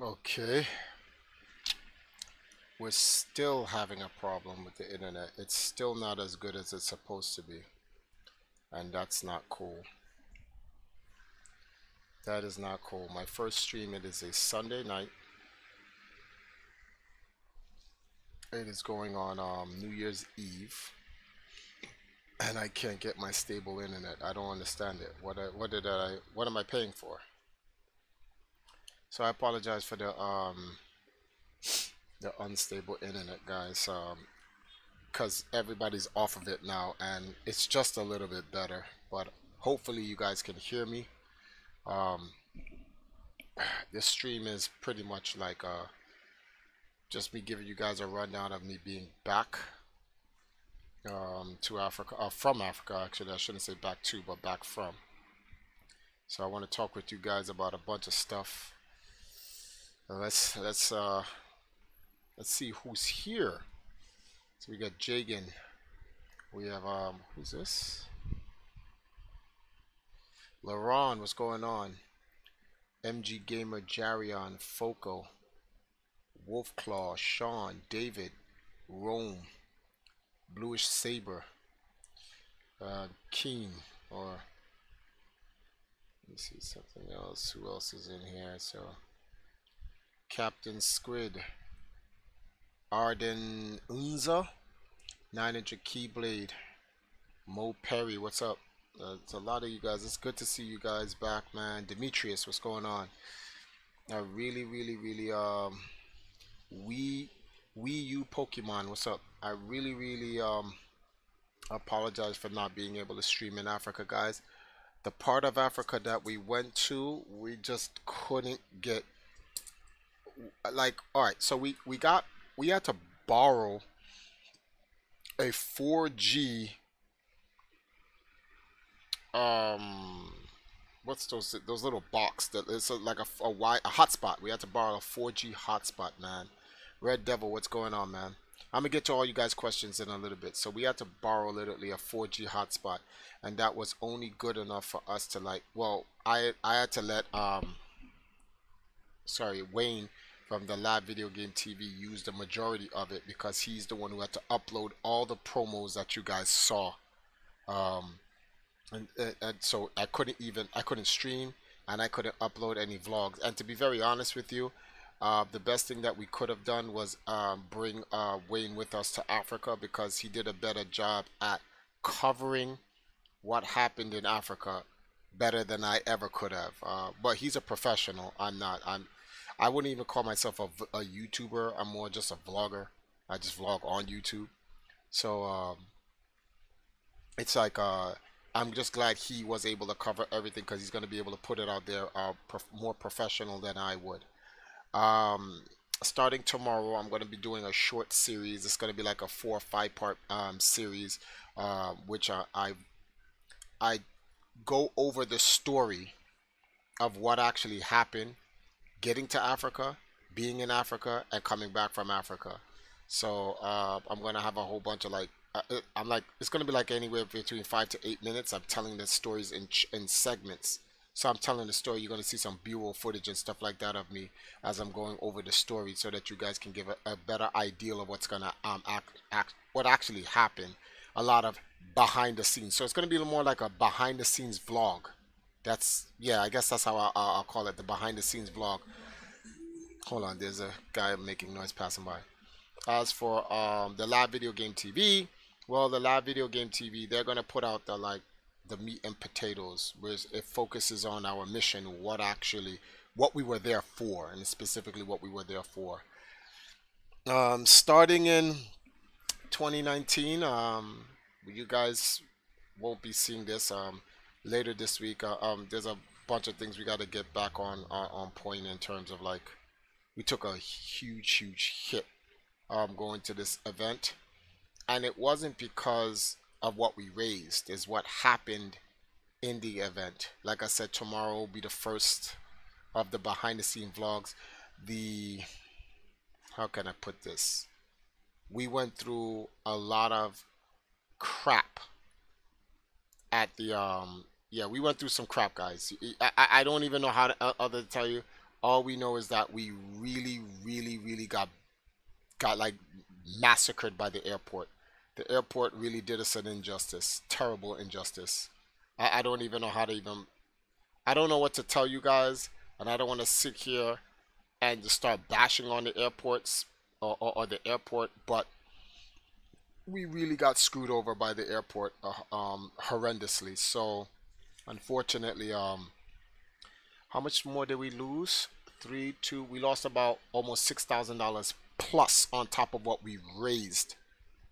Okay, we're still having a problem with the internet. It's still not as good as it's supposed to be, and that's not cool. That is not cool. My first stream, it is a Sunday night. It is going on New Year's Eve, and I can't get my stable internet. I don't understand it. What am I paying for? So I apologize for the unstable internet, guys. Because everybody's off of it now, and it's just a little bit better. But hopefully, you guys can hear me. Um, this stream is pretty much like just me giving you guys a rundown of me being back to Africa, from Africa. Actually, I shouldn't say back to, but back from. So I want to talk with you guys about a bunch of stuff. Let's see who's here. So we got Jagan. We have who's this? Laron, what's going on? MG Gamer, Jarion, Foco, Wolfclaw, Sean, David, Rome, Bluish Saber, Keen, or let me see something else. Who else is in here? So Captain Squid, Arden Unza, 9-inch Keyblade, Mo Perry, what's up? It's a lot of you guys. It's good to see you guys back, man. Demetrius, what's going on? I really Wii U Pokemon, what's up? I really apologize for not being able to stream in Africa, guys. The part of Africa that we went to, we just couldn't get, like, all right, so we had to borrow a 4G, um what's those little box that it's like a hotspot. We had to borrow a 4G hotspot, man. Red Devil, what's going on, man? I'm gonna get to all you guys questions in a little bit. So we had to borrow literally a 4G hotspot, and that was only good enough for us to, like, well, I had to let sorry, Wayne from the Live Video Game TV use the majority of it, because he's the one who had to upload all the promos that you guys saw. um and so I couldn't stream, and I couldn't upload any vlogs. And to be very honest with you, the best thing that we could have done was bring Wayne with us to Africa, because he did a better job at covering what happened in Africa better than I ever could have. But he's a professional. I'm not. I wouldn't even call myself a YouTuber. I'm more just a vlogger. I just vlog on YouTube. So it's like I'm just glad he was able to cover everything, because he's going to be able to put it out there more professional than I would. Um, Starting tomorrow, I'm going to be doing a short series. It's going to be like a 4 or 5 part series, which I go over the story of what actually happened getting to Africa, being in Africa, and coming back from Africa. So I'm gonna have a whole bunch of, like, I'm like, it's gonna be like anywhere between 5 to 8 minutes. I'm telling the stories in segments. So I'm telling the story. You're gonna see some B-roll footage and stuff like that of me as I'm going over the story, so that you guys can give a better idea of what's gonna what actually happened. A lot of behind the scenes. So it's gonna be a little more like a behind the scenes vlog. That's, yeah, I guess that's how I'll call it, the behind the scenes vlog. Hold on, there's a guy making noise passing by. As for the live video game TV, well, the live video game TV, they're gonna put out the meat and potatoes, where it focuses on our mission, what we were there for, and specifically what we were there for. Starting in 2019, you guys won't be seeing this later this week. There's a bunch of things we got to get back on point, in terms of, like, we took a huge hit going to this event, and it wasn't because of what we raised, is what happened in the event. Like I said, tomorrow will be the first of the behind the scene vlogs. The How can I put this? We went through a lot of crap at the yeah, we went through some crap, guys. I don't even know how to other to tell you. All we know is that we really, really, really got like massacred by the airport. The airport really did us an injustice, terrible injustice. I don't even know how to even. I don't know what to tell you guys, and I don't want to sit here and just start bashing on the airports or the airport, but we really got screwed over by the airport horrendously. So unfortunately, how much more did we lose? Three, two. We lost about almost $6,000 plus on top of what we raised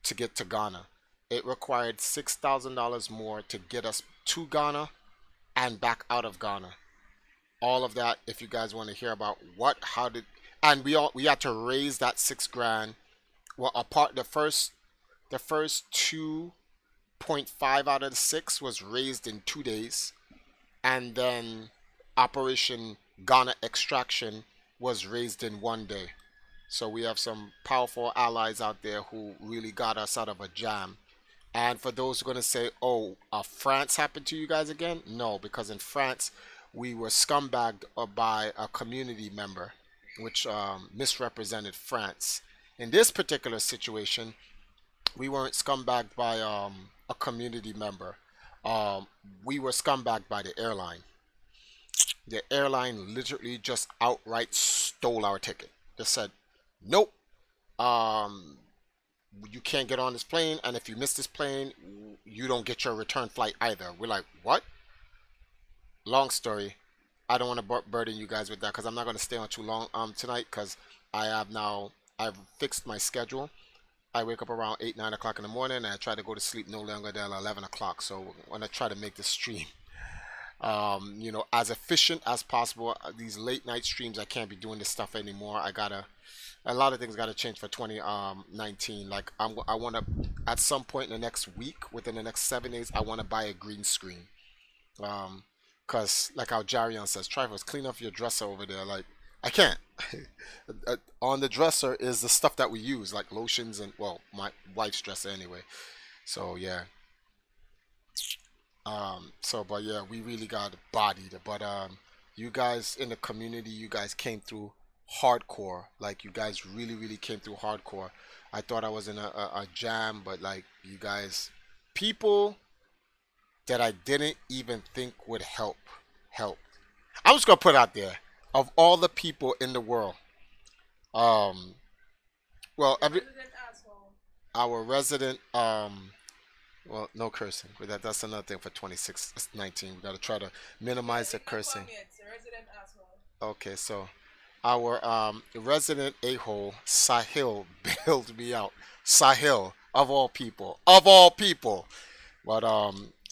to get to Ghana. It required $6,000 more to get us to Ghana and back out of Ghana. All of that, if you guys want to hear about how did, and we had to raise that 6 grand. Well, apart the first 2.5 out of the 6 was raised in 2 days, and then Operation Ghana Extraction was raised in 1 day. So we have some powerful allies out there who really got us out of a jam. And for those who are going to say, oh, France happened to you guys again? No, because in France, we were scumbagged by a community member, which misrepresented France. In this particular situation, we weren't scumbagged by a community member. We were scumbagged by the airline. The airline literally just outright stole our ticket. They said, nope, um, you can't get on this plane, and if you miss this plane, you don't get your return flight either. We're like, what? Long story. I don't want to burden you guys with that because I'm not going to stay on too long tonight because I've fixed my schedule. I wake up around 8, 9 o'clock in the morning, and I try to go to sleep no longer than 11 o'clock. So when I try to make this stream, as efficient as possible. These late night streams, I can't be doing this stuff anymore. A lot of things gotta change for 2019. Like I want to, at some point in the next week, within the next 7 days, I want to buy a green screen. Cause like how Jarion says, Trifles, clean up your dresser over there. Like I can't. On the dresser is the stuff that we use, like lotions and well, my wife's dresser anyway. So yeah. But yeah, we really got bodied. But you guys in the community, you guys came through hardcore. Like you guys really, really came through hardcore. I thought I was in a jam, but like you guys, people that I didn't even think would help. I'm just gonna put out there, of all the people in the world, um, well, our resident, well, no cursing. But that's another thing for 2619. We gotta try to minimize the cursing. Okay, so our resident a-hole Sahil bailed me out. Sahil, of all people.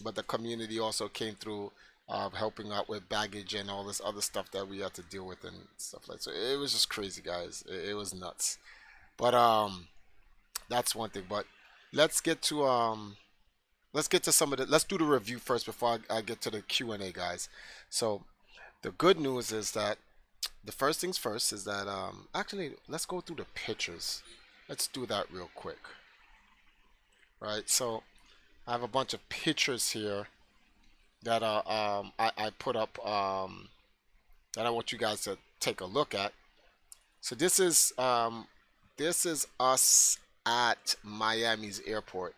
But the community also came through, helping out with baggage and all this other stuff that we had to deal with and stuff like so. It was just crazy, guys. It was nuts. But that's one thing. But let's get to some of the. Let's do the review first before I get to the Q&A, guys. So the good news is that the first things first is that actually let's go through the pictures. Let's do that real quick. Right. So I have a bunch of pictures here that I put up that I want you guys to take a look at. So this is us at Miami's airport.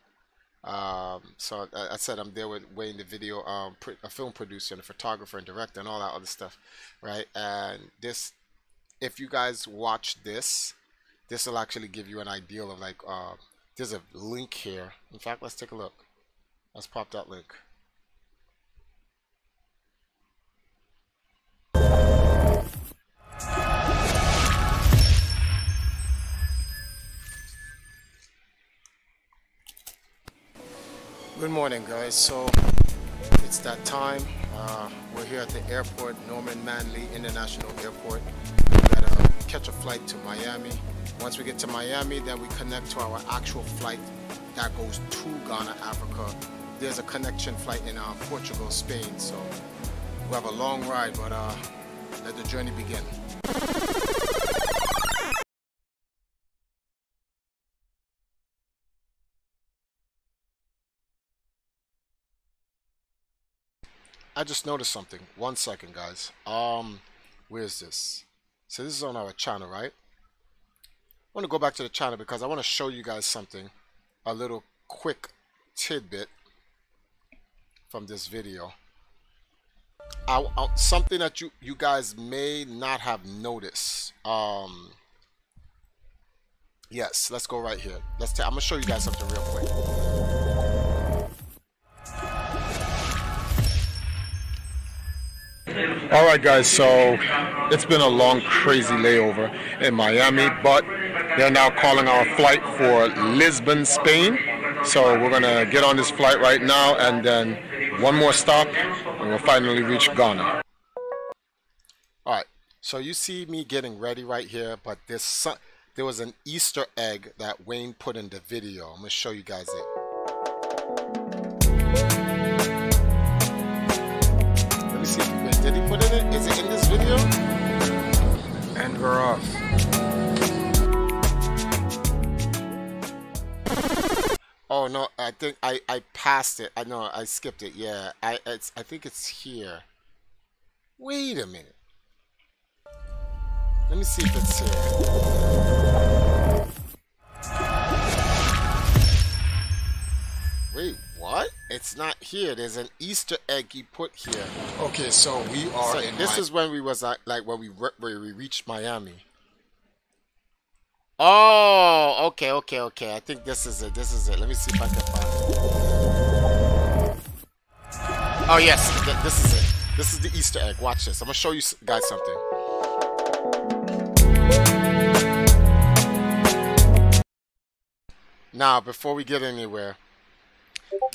So I said I'm there with Wayne, the video, a film producer and a photographer and director and all that other stuff, right? And this, if you guys watch this, this will actually give you an idea of like, there's a link here. In fact, let's take a look. Let's pop that link. Good morning, guys. So it's that time. We're here at the airport, Norman Manley International Airport. We gotta catch a flight to Miami. Once we get to Miami, then we connect to our actual flight that goes to Ghana, Africa. There's a connection flight in Portugal, Spain. So we have a long ride, but let the journey begin. I just noticed something. 1 second, guys. Where's this? So this is on our channel, right? I want to go back to the channel because I want to show you guys something, a little quick tidbit from this video. Something that you guys may not have noticed. Yes, let's go right here. I'm gonna show you guys something real quick. All right, guys. So it's been a long, crazy layover in Miami, but they're now calling our flight for Lisbon, Spain. So we're gonna get on this flight right now, and then one more stop, and we'll finally reach Ghana. All right. So you see me getting ready right here, but there was an Easter egg that Wayne put in the video. I'm gonna show you guys it. Let me see. Did he put it in? Is it in this video? And we're off. Oh no, I think I passed it. I know I skipped it. Yeah, I think it's here. Wait a minute. Let me see if it's here. Wait, what? It's not here. There's an Easter egg he put here. Okay, so we are So in this is when we was like when we reached Miami. Oh, okay. I think this is it. Let me see if I can find it. Oh yes, this is it. This is the Easter egg. Watch this. I'm gonna show you guys something. Now, before we get anywhere,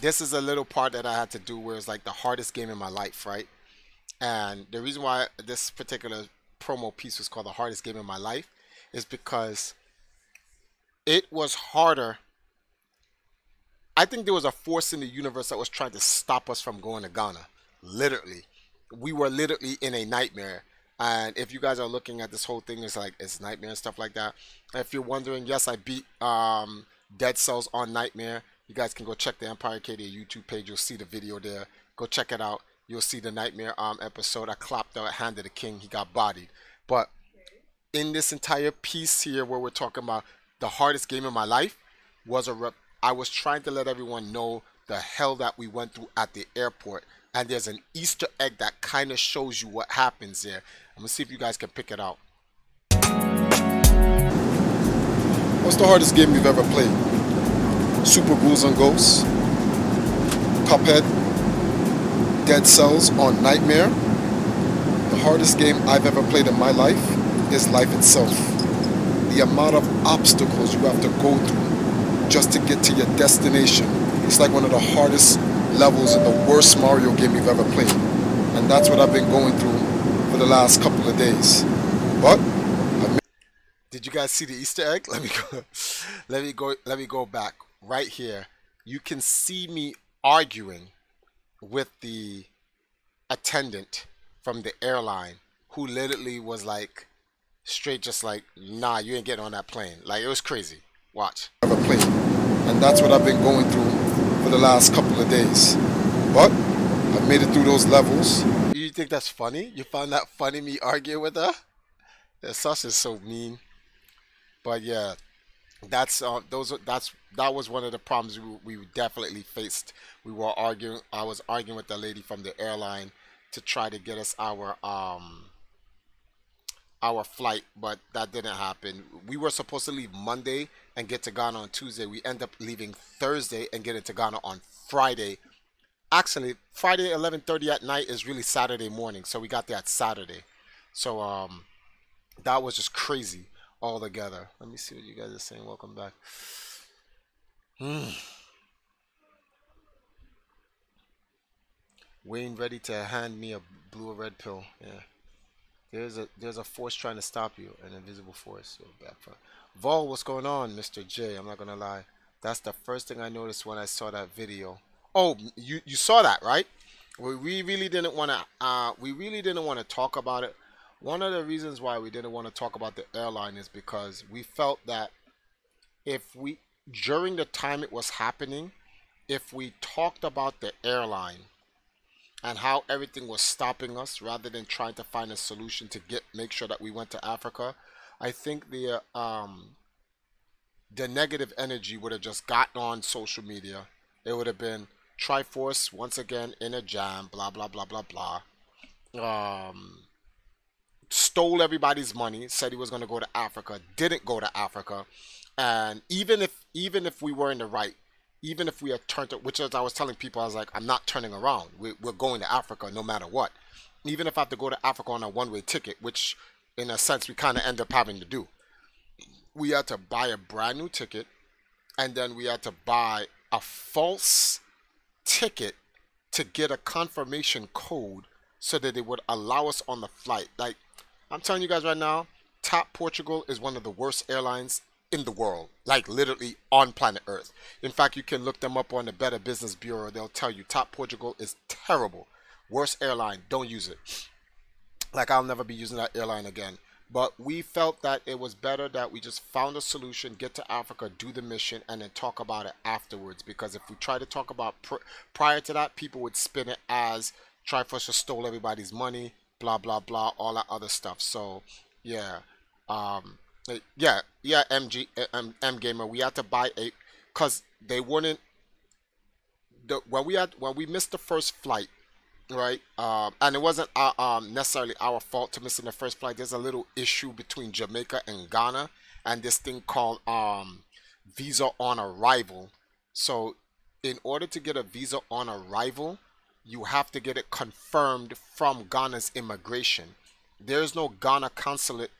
this is a little part that I had to do where it's like the hardest game in my life, right? And the reason why this particular promo piece was called the hardest game in my life is because it was harder. I think there was a force in the universe that was trying to stop us from going to Ghana. Literally. We were literally in a nightmare. And if you guys are looking at this whole thing, it's like it's Nightmare and stuff like that. If you're wondering, yes, I beat Dead Cells on Nightmare. You guys can go check the Empire KD YouTube page. You'll see the video there. Go check it out. You'll see the Nightmare episode. I clapped the hand of the king. He got bodied. But in this entire piece here where we're talking about the hardest game in my life was I was trying to let everyone know the hell that we went through at the airport. And there's an Easter egg that kind of shows you what happens there. I'm going to see if you guys can pick it out. What's the hardest game you've ever played? Super Ghouls and Ghosts, Cuphead, Dead Cells on Nightmare. The hardest game I've ever played in my life is life itself. The amount of obstacles you have to go through just to get to your destination. It's like one of the hardest levels in the worst Mario game you've ever played. And that's what I've been going through for the last couple of days. But did you guys see the Easter egg? Let me go back right here. You can see me arguing with the attendant from the airline who literally was like straight just like, nah, you ain't getting on that plane. Like, it was crazy. Watch. Ever played. And that's what I've been going through for the last couple of days. But I've made it through those levels. You think that's funny? You found that funny, me arguing with her? Yeah, Sasha is so mean. But yeah, that was one of the problems we definitely faced. We were arguing. I was arguing with the lady from the airline to try to get us our flight, but that didn't happen. We were supposed to leave Monday and get to Ghana on Tuesday. We end up leaving Thursday and getting to Ghana on Friday. Actually, Friday 11:30 at night is really Saturday morning, so we got there at Saturday. So that was just crazy all together. Let me see what you guys are saying. Welcome back. Wayne ready to hand me a blue or red pill. Yeah. There's a force trying to stop you, an invisible force. So back front. Vol, what's going on, Mr. J? I'm not gonna lie. That's the first thing I noticed when I saw that video. Oh, you saw that, right? We really didn't want to talk about it. One of the reasons why we didn't want to talk about the airline is because we felt that during the time it was happening, if we talked about the airline, and how everything was stopping us rather than trying to find a solution to make sure that we went to Africa, I think the negative energy would have just gotten on social media. It would have been Triforce once again in a jam, blah blah blah blah blah. Stole everybody's money, said he was going to go to Africa, didn't go to Africa, and even if we were in the right, even if we had turned it, which as I was telling people, I was like, I'm not turning around. We're going to Africa no matter what. Even if I have to go to Africa on a one-way ticket, which in a sense we kind of end up having to do, we had to buy a brand new ticket, and then we had to buy a false ticket to get a confirmation code so that it would allow us on the flight. Like, I'm telling you guys right now, Top Portugal is one of the worst airlines in the world, like literally on planet Earth. In fact, you can look them up on the Better Business Bureau. They'll tell you Top Portugal is terrible. Worst airline, don't use it. Like, I'll never be using that airline again. But we felt that it was better that we just found a solution, get to Africa, do the mission, and then talk about it afterwards. Because if we try to talk about prior to that, people would spin it as Triforce just stole everybody's money, blah blah blah, all that other stuff. So yeah, yeah, M Gamer, we had to buy because they wouldn't. When we missed the first flight, right? And it wasn't necessarily our fault to missing the first flight. There's a little issue between Jamaica and Ghana, and this thing called visa on arrival. So, in order to get a visa on arrival, you have to get it confirmed from Ghana's immigration. There's no Ghana consulate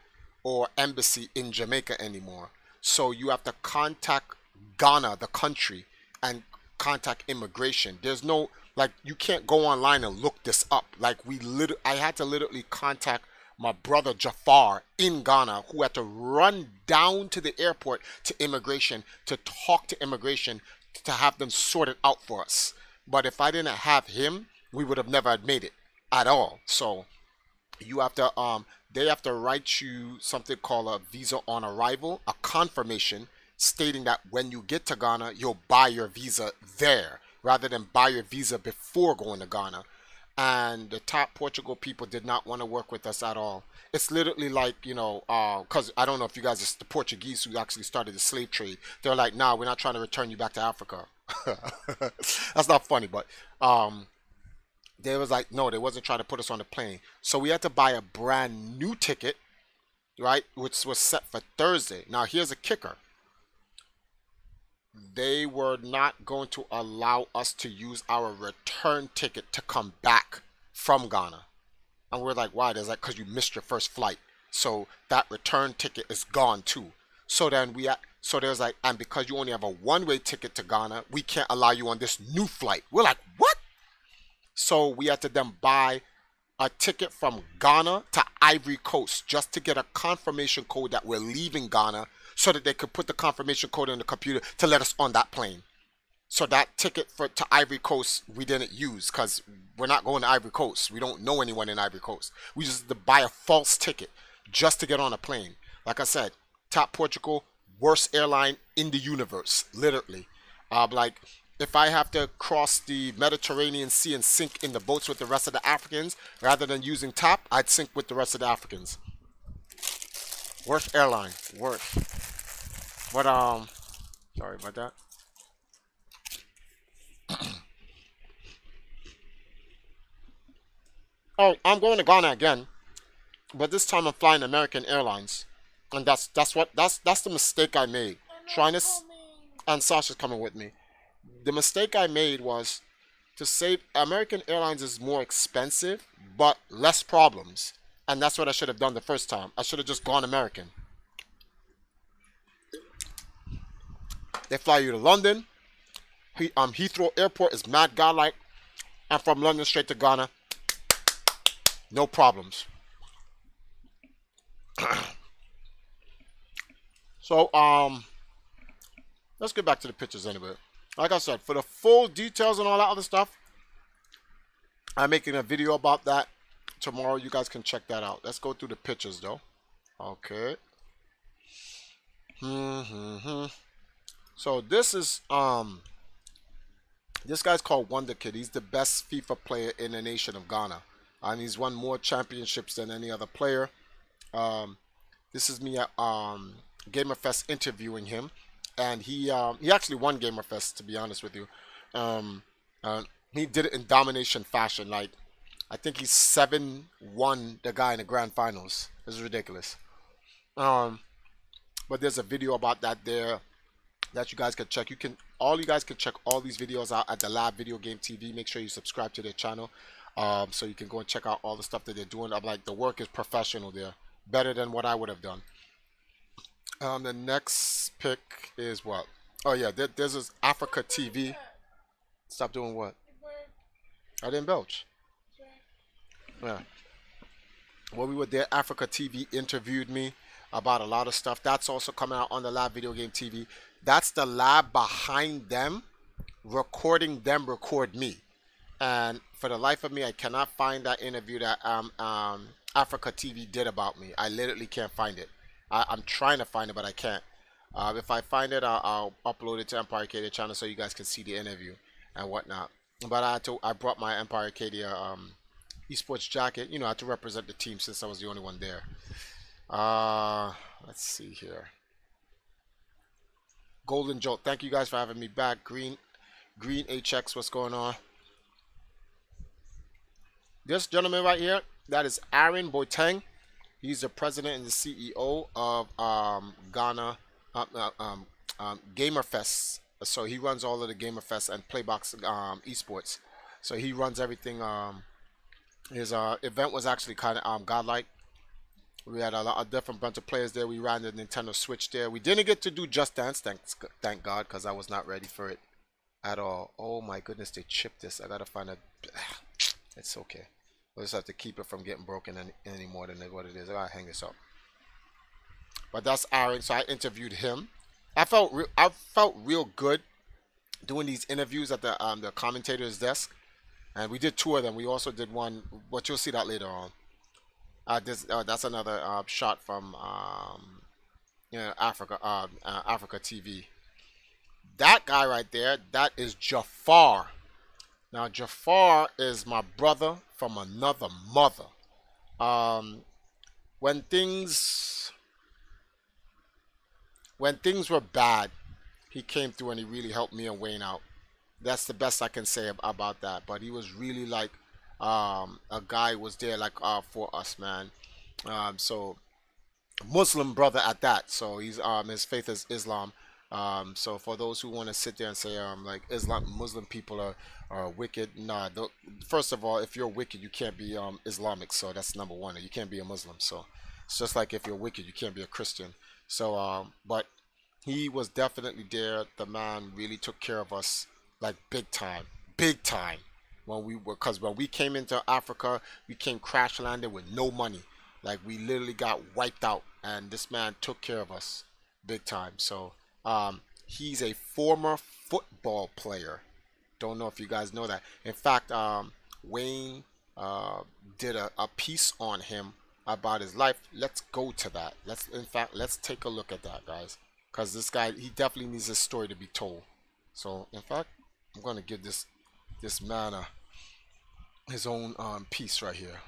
or embassy in Jamaica anymore. So you have to contact Ghana, the country, and contact immigration. There's no, like, you can't go online and look this up. Like, I had to literally contact my brother Jafar in Ghana, who had to run down to the airport to immigration to talk to immigration to have them sort it out for us. But if I didn't have him, we would have never made it at all. So you have to they have to write you something called a visa on arrival, a confirmation stating that when you get to Ghana, you'll buy your visa there rather than buy your visa before going to Ghana. And the Top Portugal people did not want to work with us at all. It's literally like, you know, because I don't know if you guys, it's the Portuguese who actually started the slave trade. They're like, nah, we're not trying to return you back to Africa. That's not funny, but they was like, no, they wasn't trying to put us on the plane. So we had to buy a brand new ticket, right, which was set for Thursday. Now, here's a kicker. They were not going to allow us to use our return ticket to come back from Ghana. And we're like, why? There's like, because you missed your first flight. So that return ticket is gone too. So then so there's like, and because you only have a one-way ticket to Ghana, we can't allow you on this new flight. We're like, what? So we had to then buy a ticket from Ghana to Ivory Coast just to get a confirmation code that we're leaving Ghana, so that they could put the confirmation code in the computer to let us on that plane. So that ticket to Ivory Coast we didn't use because we're not going to Ivory Coast. We don't know anyone in Ivory Coast. We just had to buy a false ticket just to get on a plane. Like I said, Top Portugal, worst airline in the universe, literally. Like, if I have to cross the Mediterranean Sea and sink in the boats with the rest of the Africans, rather than using Top, I'd sink with the rest of the Africans. Worst airline, worst. But sorry about that. Oh, I'm going to Ghana again, but this time I'm flying American Airlines, and that's the mistake I made. Trying to, and Sasha's coming with me. The mistake I made was to say American Airlines is more expensive, but less problems, and that's what I should have done the first time. I should have just gone American. They fly you to London. Heathrow Airport is mad godlike. And from London straight to Ghana, no problems. So, let's get back to the pictures anyway. Like I said, for the full details and all that other stuff, I'm making a video about that tomorrow. You guys can check that out. Let's go through the pictures though. Okay. So this is This guy's called Wonder Kid. He's the best FIFA player in the nation of Ghana, and he's won more championships than any other player. Um, this is me at GamerFest interviewing him, and he actually won GamerFest, to be honest with you. Um, he did it in domination fashion. Like, I think he 7-1 the guy in the grand finals. This is ridiculous. Um, but there's a video about that there that you guys can check. All you guys can check all these videos out at the Lab Video Game TV. Make sure you subscribe to their channel, so you can go and check out all the stuff that they're doing. I'm like, the work is professional there, better than what I would have done. The next pick is what? Oh yeah, there's this Africa TV. Stop doing what? I didn't belch. Yeah. Well, we were there. Africa TV interviewed me about a lot of stuff. That's also coming out on the Lab Video Game TV. That's the lab behind them, recording them record me. And for the life of me, I cannot find that interview that Africa TV did about me. I literally can't find it. I'm trying to find it, but I can't. If I find it, I'll upload it to Empire Arcadia channel so you guys can see the interview and whatnot. But I brought my Empire Arcadia eSports jacket. You know, I had to represent the team since I was the only one there. Let's see here. Golden Jolt, thank you guys for having me back. Green HX, what's going on? This gentleman right here, that is Aaron Boateng. He's the president and the CEO of Ghana GamerFest. So he runs all of the GamerFest and Playbox esports. So he runs everything. His event was actually kind of godlike. We had a lot of different bunch of players there. We ran the Nintendo Switch there. We didn't get to do Just Dance, thank God, because I was not ready for it at all. Oh my goodness, they chipped this. I gotta find a. It's okay. We'll just have to keep it from getting broken any more than what it is. I gotta hang this up. But that's Aaron. So I interviewed him. I felt real good doing these interviews at the commentator's desk, and we did two of them. We also did one, but you'll see that later on. That's another shot from Africa Africa TV. That guy right there, that is Jafar. Now Jafar is my brother from another mother. When things were bad, he came through and he really helped me and Wayne out. That's the best I can say about that. But he was really like a guy was there like for us, man. So Muslim brother at that. So he's his faith is Islam. So for those who want to sit there and say like Muslim people are wicked, nah. First of all, if you're wicked, you can't be Islamic. So that's number one. You can't be a Muslim. So it's just like if you're wicked, you can't be a Christian. So but he was definitely there. The man really took care of us like big time. When we came into Africa, we came crash landed with no money. Like we literally got wiped out, and this man took care of us big time. So he's a former football player. Don't know if you guys know that. In fact, Wayne did a piece on him about his life. Let's go to that. Let's take a look at that, guys, because this guy, he definitely needs his story to be told. So in fact, I'm gonna give this man his own piece right here.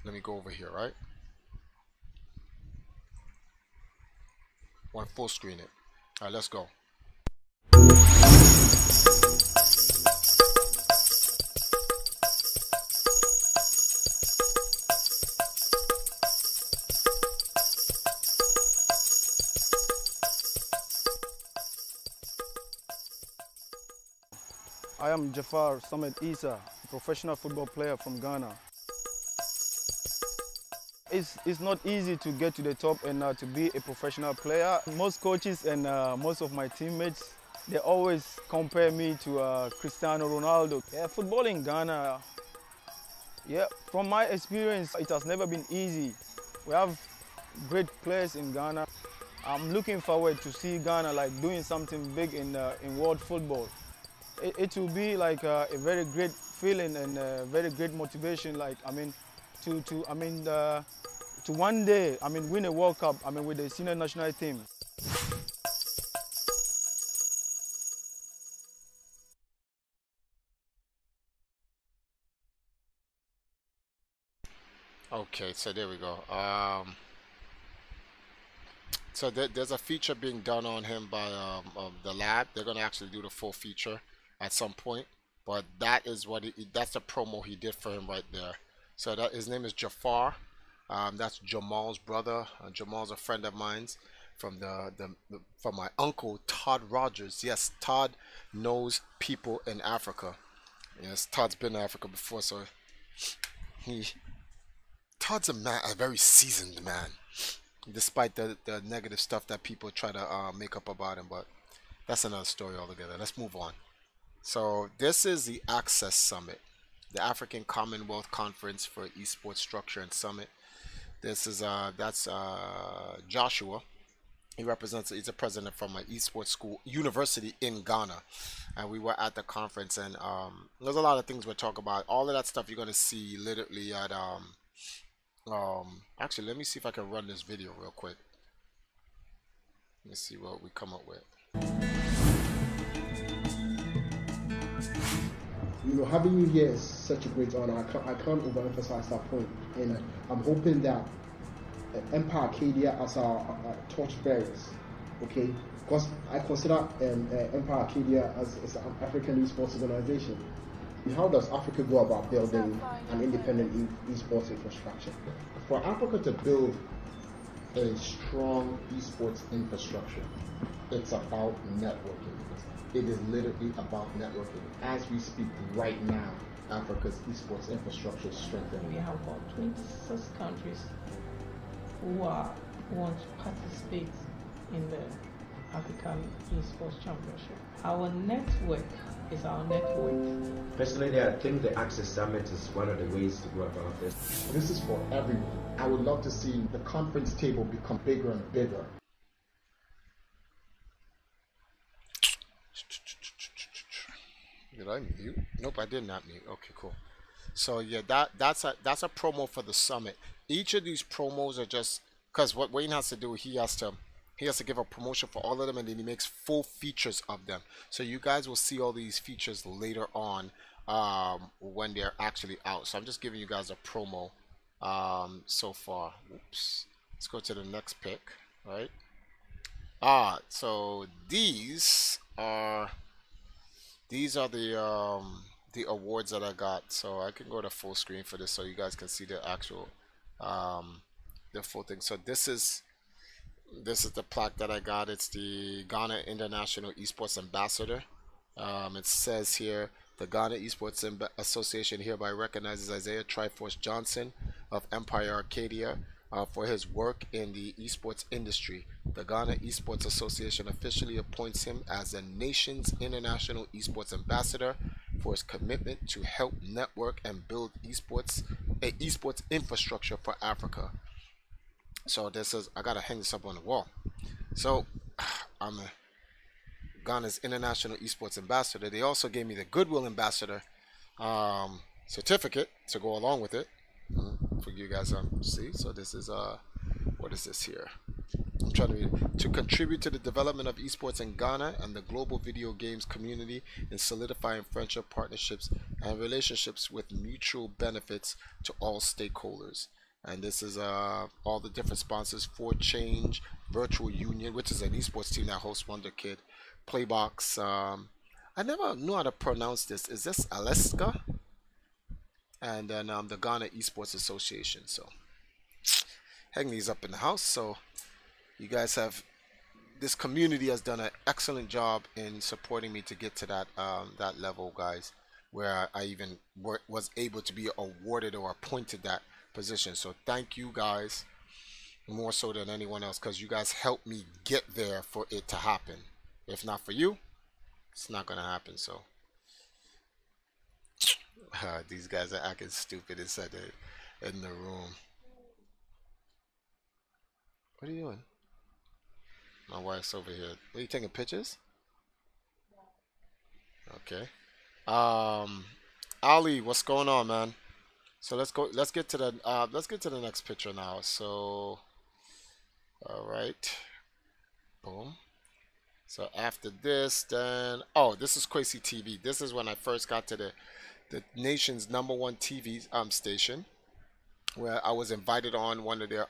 Let me go over here, right? Want to full screen it. All right, let's go. I am Jafar Samed Isa, a professional football player from Ghana. It's not easy to get to the top and to be a professional player. Most coaches and most of my teammates, they always compare me to Cristiano Ronaldo. Yeah, football in Ghana, yeah, from my experience, it has never been easy. We have great players in Ghana. I'm looking forward to see Ghana like doing something big in world football. It will be like a very great feeling and a very great motivation. Like to one day win a World Cup. With the senior national team. Okay, so there we go. So there's a feature being done on him by the lab. They're gonna actually do the full feature at some point, but that is what that's the promo he did for him right there. So that his name is Jafar. That's Jamal's brother. Jamal's a friend of mine's from from my uncle Todd Rogers. Yes, Todd knows people in Africa. Yes, Todd's been in Africa before, so he Todd's a man, a very seasoned man, despite the negative stuff that people try to make up about him. But that's another story altogether. Let's move on. So this is the Access Summit, the African Commonwealth Conference for Esports Structure and Summit. This is that's Joshua. He represents. He's a president from an esports school university in Ghana, and we were at the conference. And there's a lot of things we're talking about. All of that stuff you're gonna see literally at Actually, let me see if I can run this video real quick. Let me see what we come up with. You know, having you here is such a great honor. I can't overemphasize that point. And I'm hoping that Empire Arcadia as our torch bearers, okay? Because I consider Empire Arcadia as an African esports organization. How does Africa go about building an independent esports infrastructure? For Africa to build a strong esports infrastructure, it's about networking. It is literally about networking. As we speak right now, Africa's esports infrastructure is strengthening. We have about 26 countries who want to participate in the African Esports Championship. Our network is our network. Personally, I think the Access Summit is one of the ways to go about this. This is for everyone. I would love to see the conference table become bigger and bigger. Did I mute? Nope, I did not mute. Okay, cool. So yeah, that's a promo for the summit. Each of these promos are just because what Wayne has to do, he has to give a promotion for all of them, and then he makes full features of them. So you guys will see all these features later on when they're actually out. So I'm just giving you guys a promo so far. Oops. Let's go to the next pick. All right. So these are the awards that I got. So I can go to full screen for this so you guys can see the actual the full thing. So this is the plaque that I got. It's the Ghana International Esports Ambassador. It says here, the Ghana Esports Association hereby recognizes Isaiah Triforce Johnson of Empire Arcadia for his work in the esports industry. The Ghana Esports Association officially appoints him as the nation's international esports ambassador for his commitment to help network and build esports infrastructure for Africa. So this is, I gotta hang this up on the wall. So I'm a Ghana's International Esports Ambassador. They also gave me the Goodwill Ambassador certificate to go along with it. For you guys see. So this is what is this here? I'm trying to read. To contribute to the development of esports in Ghana and the global video games community in solidifying friendship, partnerships, and relationships with mutual benefits to all stakeholders. And this is all the different sponsors: For Change, Virtual Union, which is an esports team that hosts Wonder Kid, Playbox. I never knew how to pronounce this. Is this Alaska? And then the Ghana Esports Association. So hang these up in the house. So you guys have, this community has done an excellent job in supporting me to get to that that level, guys, where I even was able to be awarded or appointed that position. So thank you guys, more so than anyone else, because you guys helped me get there for it to happen. If not for you, it's not gonna happen. So these guys are acting stupid inside in the room. What are you doing? My wife's over here. Are you taking pictures? Okay. Ali, what's going on, man? So let's get to the next picture now. So all right. Boom. So after this, then this is Kwesi TV. This is when I first got to the nation's #1 TV station. where I was invited on one of their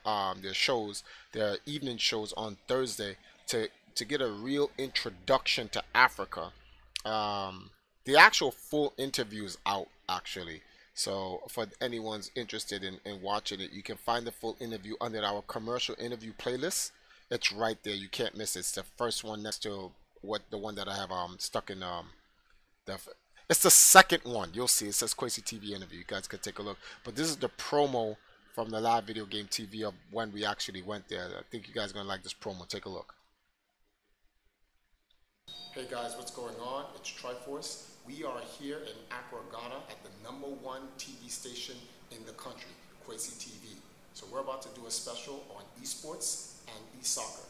shows, their evening shows on Thursday to get a real introduction to Africa. The actual full interview is out actually. So for anyone's interested in watching it, you can find the full interview under our commercial interview playlist. It's right there. You can't miss it. It's the first one next to the one that I have stuck in the it's the second one. You'll see it says Quasi TV interview. You guys can take a look. But this is the promo from the live video game TV of when we actually went there. I think you guys are gonna like this promo. Take a look. Hey guys, what's going on? It's Triforce. We are here in Accra, Ghana at the #1 TV station in the country, Quasi TV. So we're about to do a special on esports and e-soccer.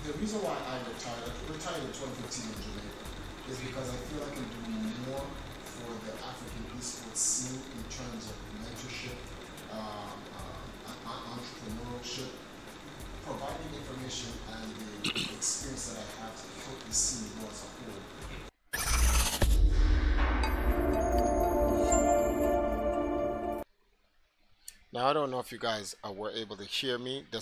The reason why I retired in 2015 in Jamaica is because I feel I can do more for the African esports scene in terms of mentorship, entrepreneurship, providing information and the experience that I have to help the scene grow as a whole. Now I don't know if you guys were able to hear me. The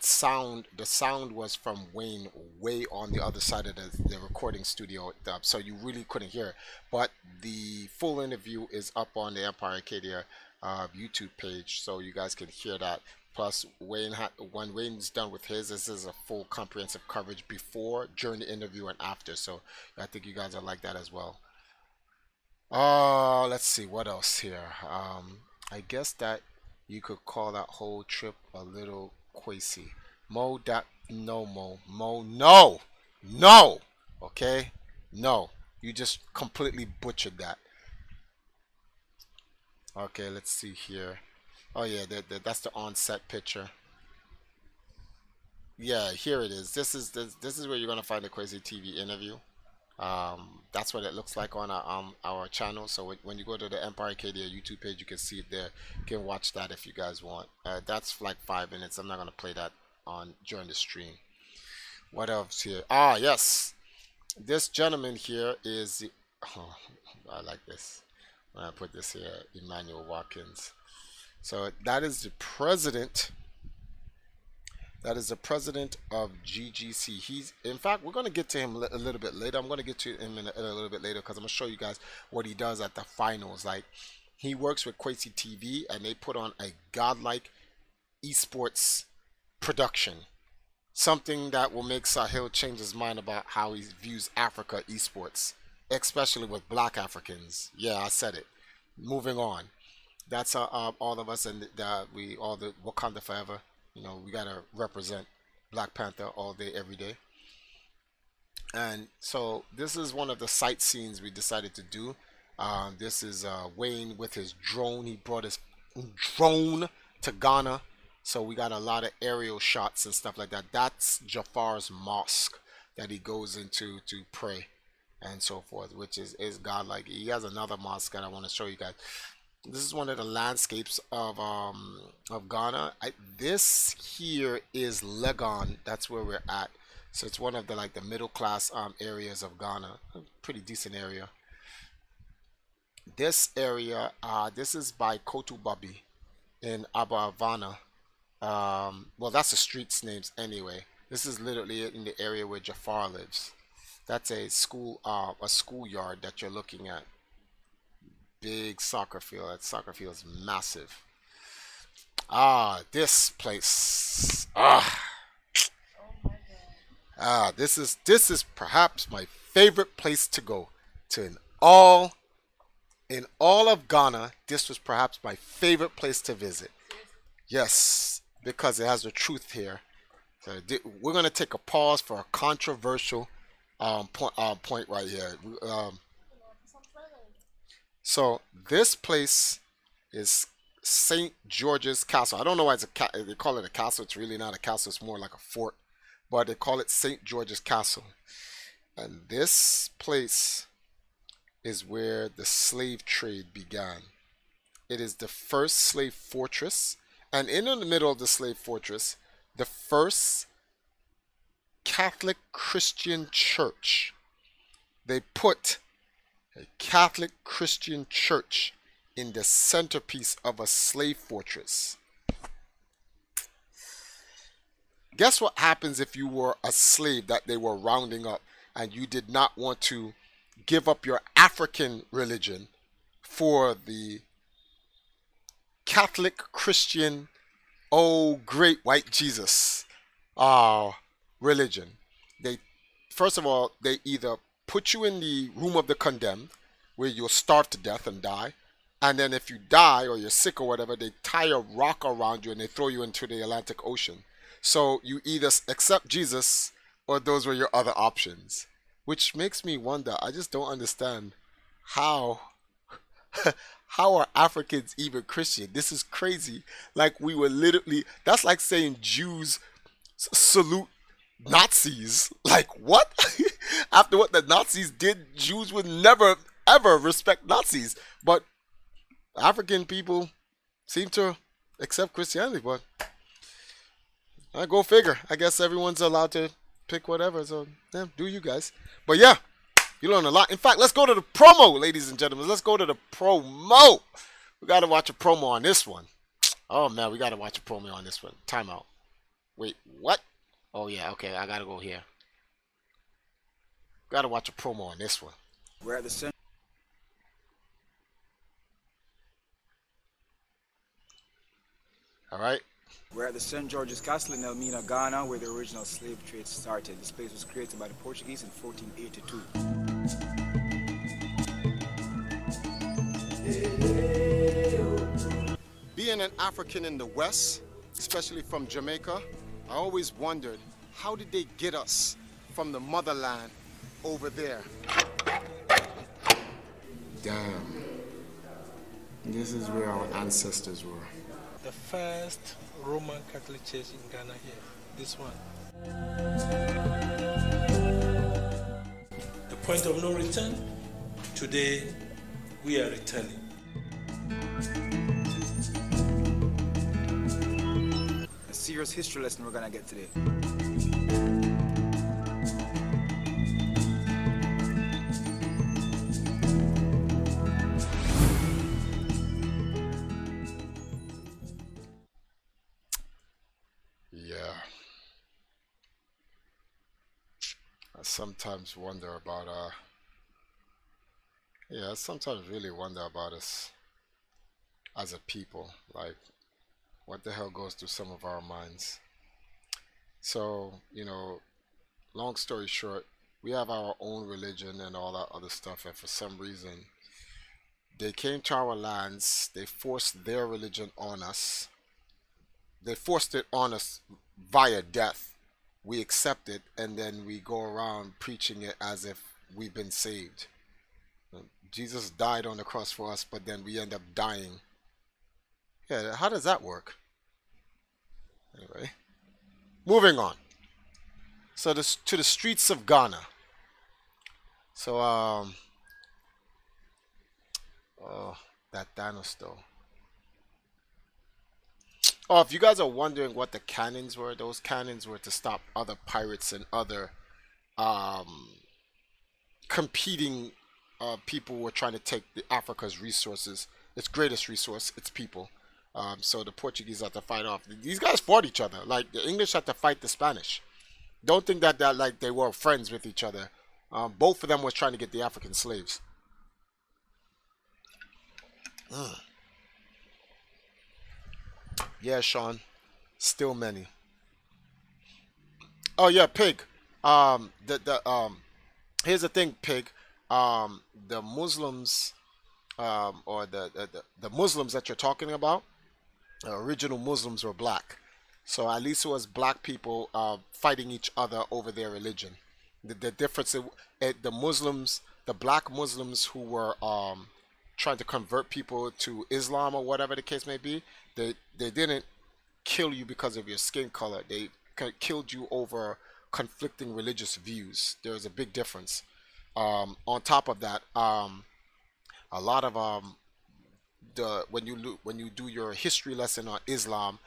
sound was from Wayne way on the other side of the recording studio, so you really couldn't hear it. But the full interview is up on the Empire Arcadia YouTube page, so you guys can hear that. Plus, when Wayne's done with his, this is a full comprehensive coverage before, during the interview, and after. So I think you guys will like that as well. Let's see what else here. I guess that you could call that whole trip a little Quasi. No, okay, no, you just completely butchered that. Okay, let's see here. Oh yeah, that's the on-set picture. Yeah, here it is. This is where you're gonna find the Quasi TV interview. That's what it looks like on our channel. So when you go to the Empire Arcadia YouTube page, you can see it there. You can watch that if you guys want. That's like 5 minutes. I'm not gonna play that on during the stream. What else here? Ah, yes, this gentleman here is oh, I like this. When I put this here, Emmanuel Watkins. So that is the president. That is the president of GGC. He's, in fact, we're going to get to him a little bit later. I'm going to get to him in a little bit later because I'm going to show you guys what he does at the finals. Like, he works with Quasi TV, and they put on a godlike esports production. Something that will make Sahil change his mind about how he views Africa esports, especially with black Africans. Yeah, I said it. Moving on. That's all of us, and we all the Wakanda forever. You know, we gotta represent Black Panther all day, every day. And so this is one of the sightseeings we decided to do. This is Wayne with his drone. He brought his drone to Ghana. So we got a lot of aerial shots and stuff like that. That's Jafar's mosque that he goes into to pray and so forth, which is godlike. He has another mosque that I want to show you guys. This is one of the landscapes of Ghana. This here is Legon. That's where we're at. So it's one of the the middle class areas of Ghana. A pretty decent area. This area, this is by Kotubabi in Abavana. Well, that's the street's names anyway. This is literally in the area where Jafar lives. That's a schoolyard that you're looking at. Big soccer field. That soccer field is massive. This place. This is perhaps my favorite place to go to in all of Ghana. This was perhaps my favorite place to visit. Yes, because it has the truth here. So we're gonna take a pause for a controversial point right here. So this place is St. George's Castle. I don't know why they call it a castle. It's really not a castle. It's more like a fort. but they call it St. George's Castle. And this place is where the slave trade began. It is the first slave fortress, and in the middle of the slave fortress, the first Catholic Christian church. They put a Catholic Christian church in the centerpiece of a slave fortress. Guess what happens if you were a slave that they were rounding up and you did not want to give up your African religion for the Catholic Christian, oh great white Jesus religion? They, first of all, they either put you in the room of the condemned where you'll starve to death and die, and then if you die or you're sick or whatever, they tie a rock around you and they throw you into the Atlantic Ocean. So you either accept Jesus or those were your other options, which makes me wonder. I just don't understand how how are Africans even Christian? This is crazy. Like, we were literally, that's like saying Jews salute Nazis. Like, what? After what the Nazis did, Jews would never ever respect Nazis, but African people seem to accept Christianity. But I go figure. I guess everyone's allowed to pick whatever. So yeah, do you guys? But yeah, you learn a lot. In fact, let's go to the promo, ladies and gentlemen. Let's go to the promo. We got to watch a promo on this one. Oh man, we got to watch a promo on this one. Time out. Wait, what? Oh yeah, okay. I got to go here. Got to watch a promo on this one. We're at the center. All right. We're at the St. George's Castle in Elmina, Ghana, where the original slave trade started. This place was created by the Portuguese in 1482. Being an African in the West, especially from Jamaica, I always wondered, how did they get us from the motherland over there? Damn. This is where our ancestors were. The first Roman Catholic Church in Ghana here, this one. The point of no return, today we are returning. A serious history lesson we're gonna get today. Sometimes wonder about I sometimes really wonder about us as a people, like what the hell goes through some of our minds. So, you know, long story short, we have our own religion and all that other stuff, and for some reason they came to our lands, they forced their religion on us, they forced it on us via death. We accept it, and then we go around preaching it as if we've been saved. Jesus died on the cross for us, but then we end up dying. Yeah, how does that work? Anyway, moving on. So to the streets of Ghana. So oh, that Thanos though. Oh, if you guys are wondering what the cannons were, those cannons were to stop other pirates and other competing people who were trying to take Africa's resources, its greatest resource, its people. So the Portuguese had to fight off. These guys fought each other. Like the English had to fight the Spanish. Don't think that like they were friends with each other. Both of them was trying to get the African slaves. Yeah, Sean. Still many. Oh yeah, Pig. Here's the thing, Pig. The Muslims, or the Muslims that you're talking about, original Muslims were black. So at least it was black people fighting each other over their religion. The difference, the Muslims, the black Muslims who were trying to convert people to Islam or whatever the case may be, they didn't kill you because of your skin color. They killed you over conflicting religious views. There's a big difference. On top of that, a lot of the when you do your history lesson on Islam,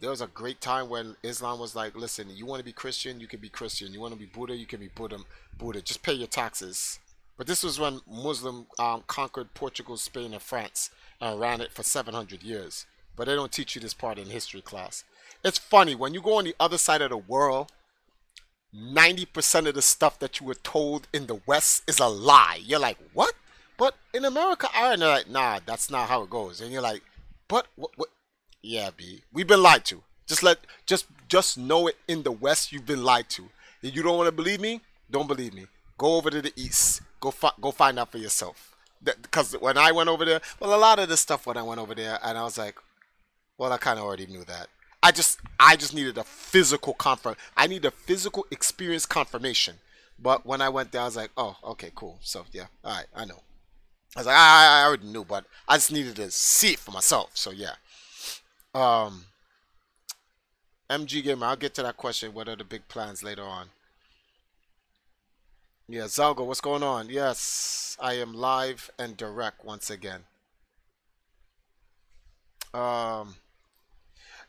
there was a great time when Islam was like, listen, you want to be Christian, you can be Christian. You want to be Buddha, you can be Buddha. Just pay your taxes. But this was when Muslim conquered Portugal, Spain, and France and ran it for 700 years. But they don't teach you this part in history class. It's funny when you go on the other side of the world. 90% of the stuff that you were told in the West is a lie. You're like, what? But in America, and they're like, nah, that's not how it goes. And you're like, but what? Yeah, B, we've been lied to. Just know it. In the West, you've been lied to. If you don't want to believe me, don't believe me. Go over to the East. Go find out for yourself. Because when I went over there, well, a lot of the stuff when I went over there, and I was like, well, I kind of already knew that. I just needed a physical I need a physical experience confirmation. But when I went there, I was like, oh, okay, cool. So yeah, all right, I know. I was like, I already knew, but I just needed to see it for myself. So yeah. MG Gamer, I'll get to that question. What are the big plans later on? Yeah, Zalgo, what's going on? Yes, I am live and direct once again.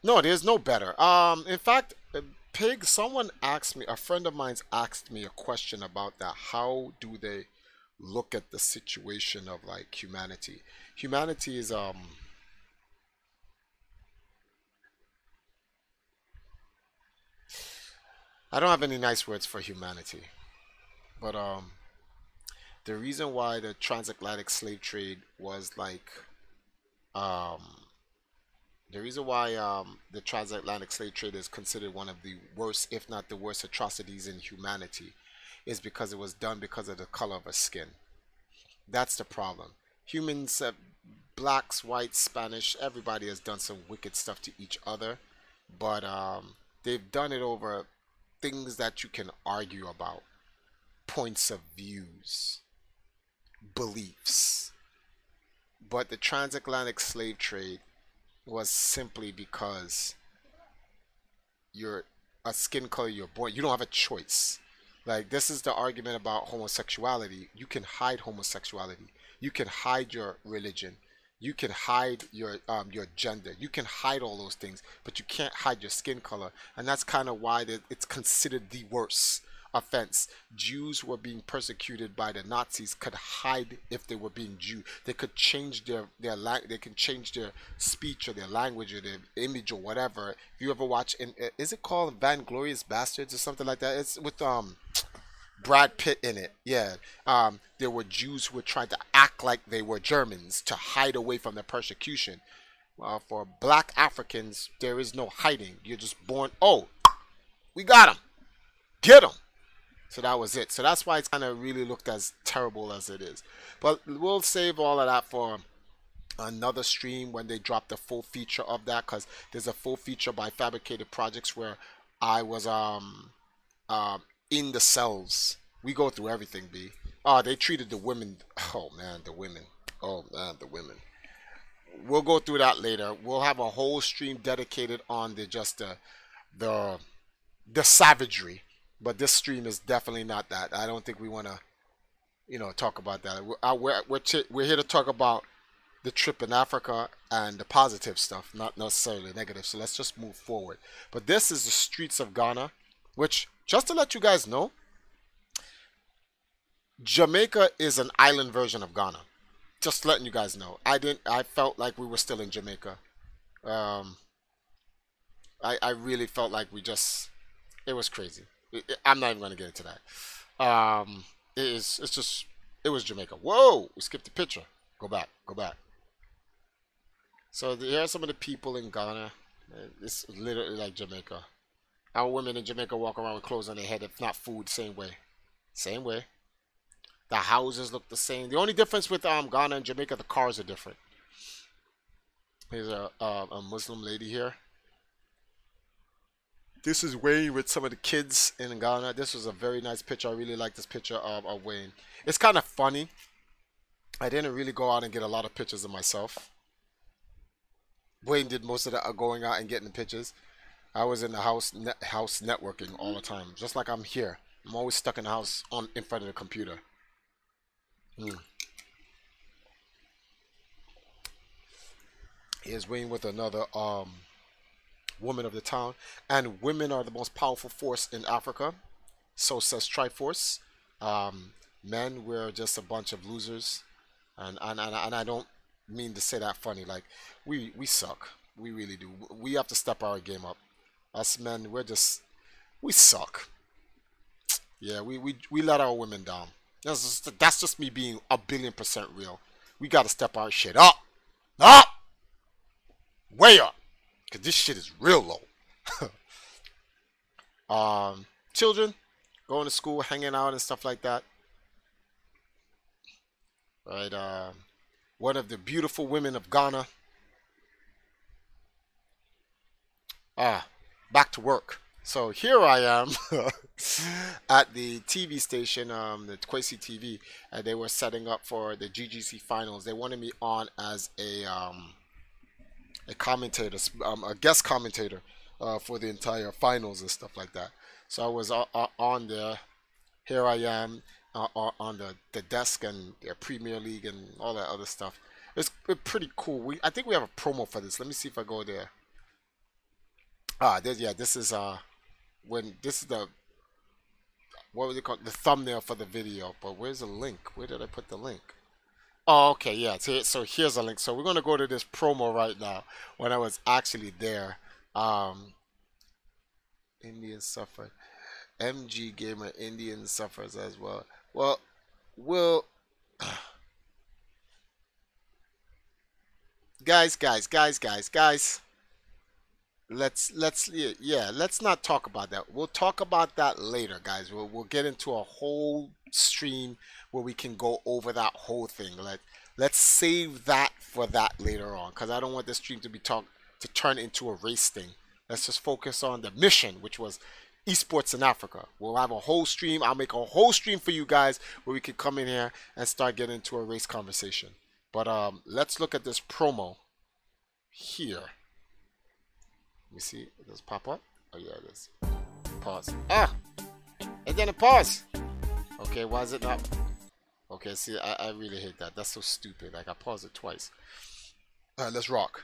No, there's no better. In fact, Pig, someone asked me, a friend of mine's asked me a question about that. How do they look at the situation of like humanity? Humanity is I don't have any nice words for humanity, but the reason why the transatlantic slave trade was like the reason why the transatlantic slave trade is considered one of the worst, if not the worst, atrocities in humanity is because it was done because of the color of our skin. That's the problem. Humans, blacks, whites, Spanish, everybody has done some wicked stuff to each other, but they've done it over things that you can argue about, points of views, beliefs. But the transatlantic slave trade was simply because you're a skin color, you're born, you don't have a choice. Like, this is the argument about homosexuality. You can hide homosexuality, you can hide your religion, you can hide your gender, you can hide all those things, but you can't hide your skin color. And that's kind of why it's considered the worst offense. Jews were being persecuted by the Nazis could hide if they were being Jew. They could change they can change their speech or their language or their image or whatever. If you ever watch, is it called Vanglorious Bastards or something like that? It's with Brad Pitt in it. Yeah. There were Jews who were trying to act like they were Germans to hide away from the persecution. For black Africans, there is no hiding. You're just born, oh, we got him. Get him. So that was it. So that's why it's kind of really looked as terrible as it is. But we'll save all of that for another stream when they drop the full feature of that, because there's a full feature by Fabricated Projects where I was in the cells. We go through everything, B. Oh, they treated the women. Oh man, the women. Oh man, the women. We'll go through that later. We'll have a whole stream dedicated on the savagery. But this stream is definitely not that. I don't think we want to, talk about that. We're here to talk about the trip in Africa and the positive stuff, not necessarily negative. So let's just move forward. But this is the streets of Ghana, which, just to let you guys know, Jamaica is an island version of Ghana. Just letting you guys know. I felt like we were still in Jamaica. I really felt like it was crazy. I'm not even going to get into that. It was Jamaica. Whoa, we skipped the picture. Go back. So here are some of the people in Ghana. It's literally like Jamaica. Our women in Jamaica walk around with clothes on their head. If not food, same way. The houses look the same. The only difference with Ghana and Jamaica, the cars are different. Here's a Muslim lady here. This is Wayne with some of the kids in Ghana. This was a very nice picture. I really like this picture of Wayne. It's kind of funny. I didn't really go out and get a lot of pictures of myself. Wayne did most of that going out and getting the pictures. I was in the house networking all the time, just like I'm here. I'm always stuck in the house in front of the computer. Here's Wayne with another woman of the town. And women are the most powerful force in Africa. So says Triforce. Men, we're just a bunch of losers. And I don't mean to say that funny. Like, we suck. We really do. We have to step our game up. Us men, we suck. Yeah, we let our women down. That's just me being 1,000,000,000% real. We got to step our shit up. Up! Way up. Because this shit is real low. Children, going to school, hanging out and stuff like that. Right, one of the beautiful women of Ghana. Back to work. So here I am at the TV station, the Kwesi TV, and they were setting up for the GGC finals. They wanted me on as a commentator, a guest commentator for the entire finals and stuff like that. So I was on there. Here I am on the desk and the Premier League and all that other stuff. It's pretty cool. I think we have a promo for this. Let me see if I go there. This is the, what was it called? The thumbnail for the video. But where's the link? Where did I put the link? Oh, okay, yeah. So here's a link. So we're gonna go to this promo right now when I was actually there. Indian suffer. MG Gamer, Indian suffers as well. Well, guys. Let's not talk about that. We'll talk about that later, guys. We'll get into a whole stream where we can go over that whole thing. Let's save that for that later on, because I don't want the stream to turn into a race thing. Let's just focus on the mission, which was esports in Africa. We'll have a whole stream. I'll make a whole stream for you guys where we can come in here and start getting into a race conversation. But let's look at this promo here. Let me see. Does it pop up? Oh yeah, it is. Pause. And then it pause. Okay, why is it not? Okay, see, I really hate that. That's so stupid. Like, I paused it twice. All right, let's rock.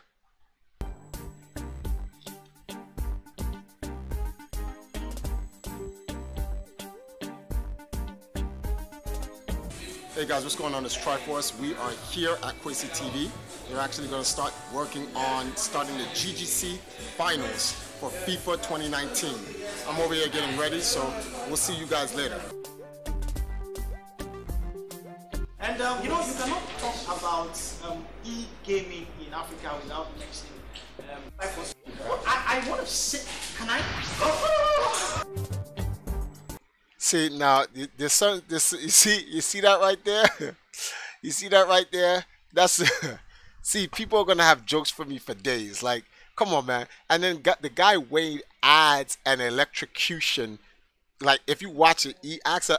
Hey guys, what's going on? It's Triforce. We are here at Kwesi TV. We're actually going to start working on starting the GGC finals for FIFA 2019. I'm over here getting ready, so we'll see you guys later. And you cannot talk about e-gaming in Africa without mentioning Triforce. I want to say, can I? See now, you see that right there? You see that right there? That's see, people are gonna have jokes for me for days. Like, come on, man. And then the guy Wade adds an electrocution. Like, if you watch it, he adds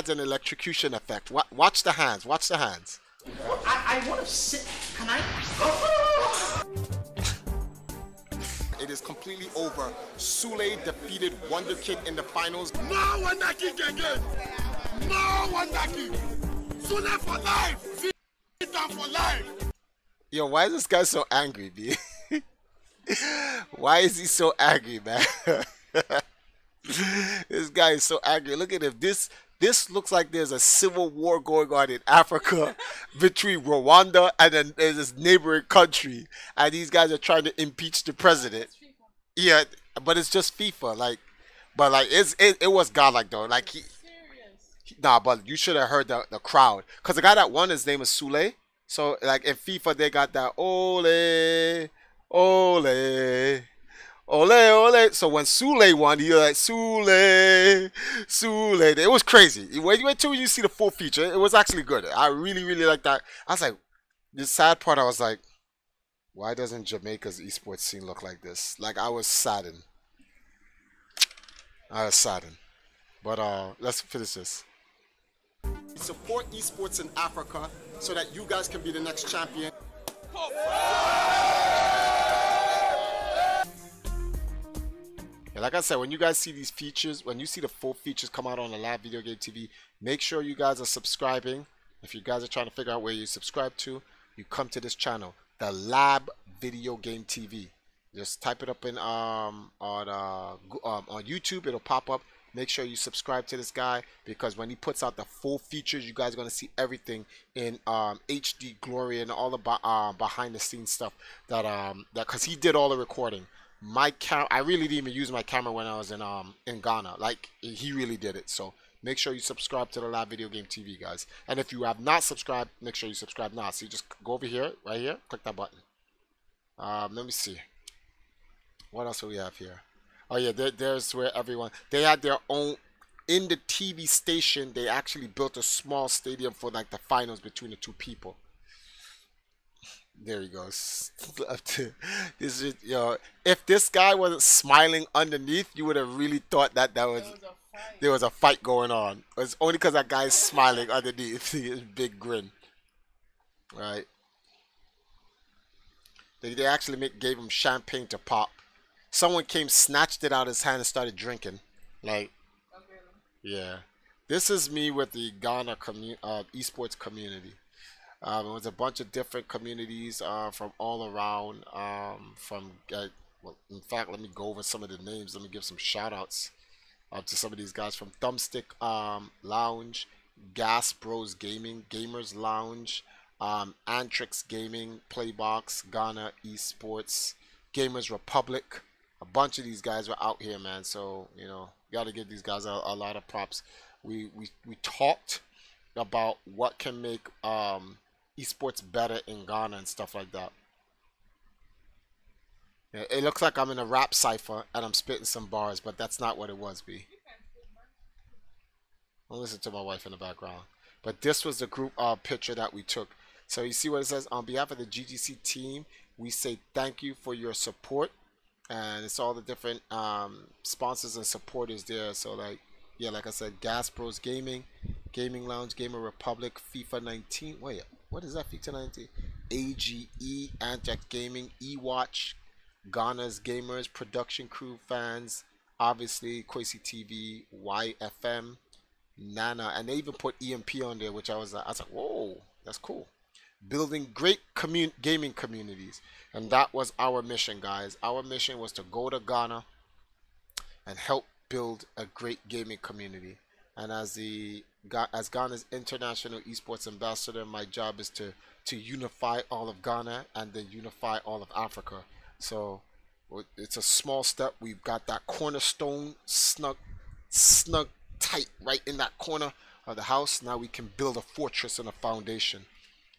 an electrocution effect. Watch the hands. Watch the hands. I want to say, can I? It is completely over. Sule defeated Wonder Kid in the finals. No Wonder Kid again! No Wonder Kid! Sule for life! Zidane for life! Yo, why is this guy so angry, B? Why is he so angry, man? This guy is so angry. Look at him. This looks like there's a civil war going on in Africa between Rwanda and then there's this neighboring country, and these guys are trying to impeach the president. Yeah, but it's just FIFA. It was godlike though. Like nah, but you should have heard the crowd, because the guy that won, his name is Sule. So like in FIFA they got that ole ole. Ole, ole. So when Sule won, he was like, Sule, Sule. It was crazy. Wait till you see the full feature. It was actually good. I really, really like that. I was like, the sad part, I was like, why doesn't Jamaica's esports scene look like this? Like, I was saddened. But let's finish this. Support esports in Africa so that you guys can be the next champion. like I said, when you guys see these features, when you see the full features come out on the Lab Video Game TV, make sure you guys are subscribing. If you guys are trying to figure out where you subscribe to, you come to this channel, the Lab Video Game TV. Just type it up in on YouTube. It'll pop up. Make sure you subscribe to this guy, because when he puts out the full features, you guys are gonna see everything in HD glory and all the behind the scenes stuff that because he did all the recording. I really didn't even use my camera when I was in Ghana. Like, he really did it. So make sure you subscribe to the Lab Video Game TV, guys. And if you have not subscribed, make sure you subscribe now. So you just go over here, right here, click that button. Let me see. What else do we have here? Oh yeah, there's where everyone, they had their own, in the TV station, they actually built a small stadium for like the finals between the two people. There he goes. This is, you know, if this guy wasn't smiling underneath, you would have really thought that there was a fight going on. It's only because that guy's smiling underneath. His big grin. Right. They actually gave him champagne to pop. Someone came, snatched it out of his hand, and started drinking. Like, yeah. This is me with the Ghana esports community. It was a bunch of different communities from all around. Well, in fact, let me go over some of the names. Let me give some shout outs to some of these guys from Thumbstick Lounge, Gas Bros Gaming, Gamers Lounge, Antrix Gaming, Playbox, Ghana Esports, Gamers Republic. A bunch of these guys were out here, man. So, you know, got to give these guys a lot of props. We talked about what can make esports better in Ghana and stuff like that. Yeah, it looks like I'm in a rap cipher and I'm spitting some bars, but that's not what it was, B. I'll listen to my wife in the background. But this was the group picture that we took. So you see what it says? On behalf of the GGC team, we say thank you for your support. And it's all the different sponsors and supporters there. So like, yeah, like I said, Gas Bros Gaming, Gaming Lounge, Gamer Republic, FIFA 19. Wait, what is that? FIFA 19? AGE, Anjac Gaming, eWatch, Ghana's Gamers, Production Crew Fans, obviously Kwesi TV, YFM, Nana, and they even put EMP on there, which I was like, whoa, that's cool. Building great gaming communities, and that was our mission, guys. Our mission was to go to Ghana and help build a great gaming community. And as Ghana's international esports ambassador, my job is to unify all of Ghana and then unify all of Africa. So it's a small step. We've got that cornerstone snug tight right in that corner of the house. Now we can build a fortress and a foundation.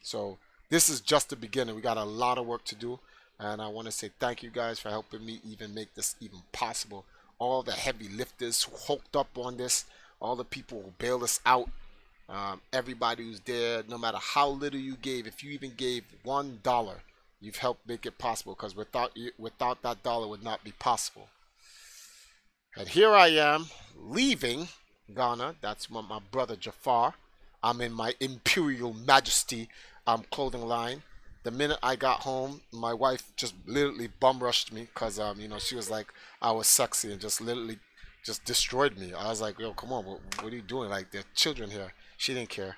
So this is just the beginning. We got a lot of work to do, and I want to say thank you guys for helping me even make this even possible. All the heavy lifters who hooked up on this, all the people who bailed us out, everybody who's there, no matter how little you gave, if you even gave $1, you've helped make it possible, because without that dollar would not be possible. And here I am leaving Ghana. That's my brother Jafar. I'm in my Imperial Majesty clothing line. The minute I got home, my wife just literally bum rushed me because you know, she was like I was sexy and just literally just destroyed me. I was like, yo, come on, what are you doing? Like, there are children here. She didn't care.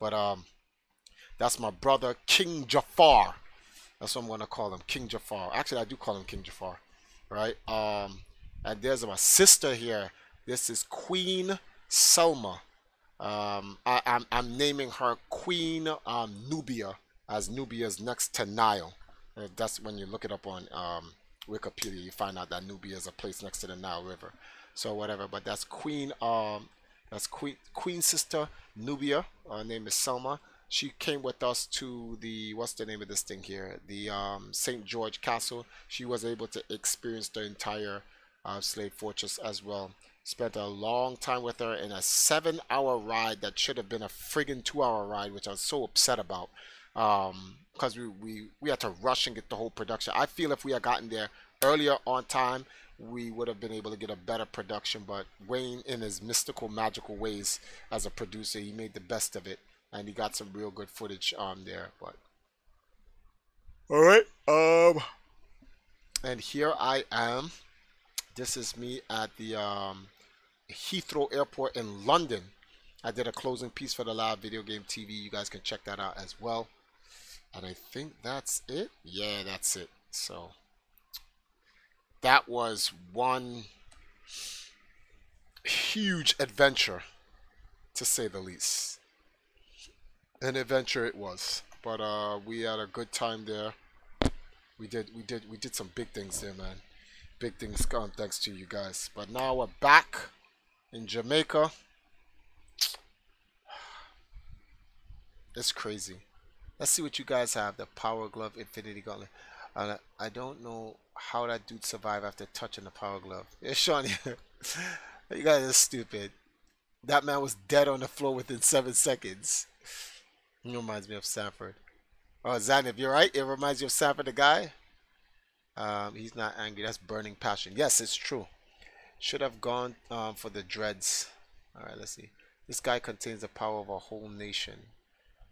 But that's my brother King Jafar. That's what I'm gonna call him, King Jafar. Actually, I do call him King Jafar, right? And there's my sister here. This is Queen Selma. I'm naming her Queen Nubia, as Nubia is next to Nile. That's when you look it up on Wikipedia, you find out that Nubia is a place next to the Nile River. So whatever, but that's Queen sister Nubia. Her name is Selma. She came with us to the, what's the name of this thing here? The St. George Castle. She was able to experience the entire slave fortress as well. Spent a long time with her in a 7-hour ride that should have been a friggin' 2-hour ride, which I was so upset about, because we had to rush and get the whole production. I feel if we had gotten there earlier on time, we would have been able to get a better production. But Wayne, in his mystical, magical ways as a producer, he made the best of it, and he got some real good footage there. But all right, and here I am This is me at the Heathrow Airport in London. I did a closing piece for the live video game TV. You guys can check that out as well. And I think that's it. Yeah, that's it. So that was one huge adventure, to say the least. An adventure it was. But we had a good time there. We did some big things there, man. Big things gone thanks to you guys. But now we're back in Jamaica. It's crazy. Let's see what you guys have. The Power Glove Infinity Gauntlet. I don't know how that dude survived after touching the Power Glove. Yeah, Sean, you guys are stupid. That man was dead on the floor within 7 seconds. He reminds me of Sanford. Oh, Zanif, you're right. It reminds you of Sanford, the guy. He's not angry. That's burning passion. Yes, it's true. Should have gone for the dreads. All right, let's see. This guy contains the power of a whole nation.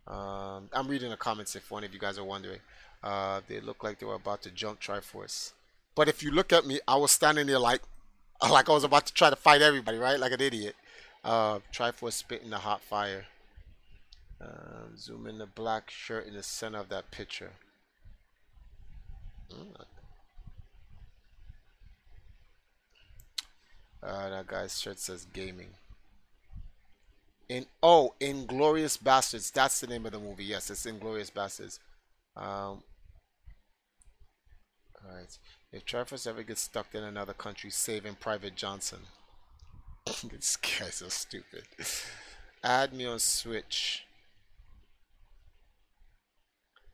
I'm reading the comments if one of you guys are wondering. They look like they were about to jump Triforce. But if you look at me, I was standing there like I was about to try to fight everybody, right? Like an idiot. Triforce spitting the hot fire. Zoom in the black shirt in the center of that picture. That guy's shirt says gaming. Inglorious Bastards. That's the name of the movie. Yes, it's Inglorious Bastards. Alright. If Triforce ever gets stuck in another country, saving Private Johnson. This guy's so stupid. Add me on Switch.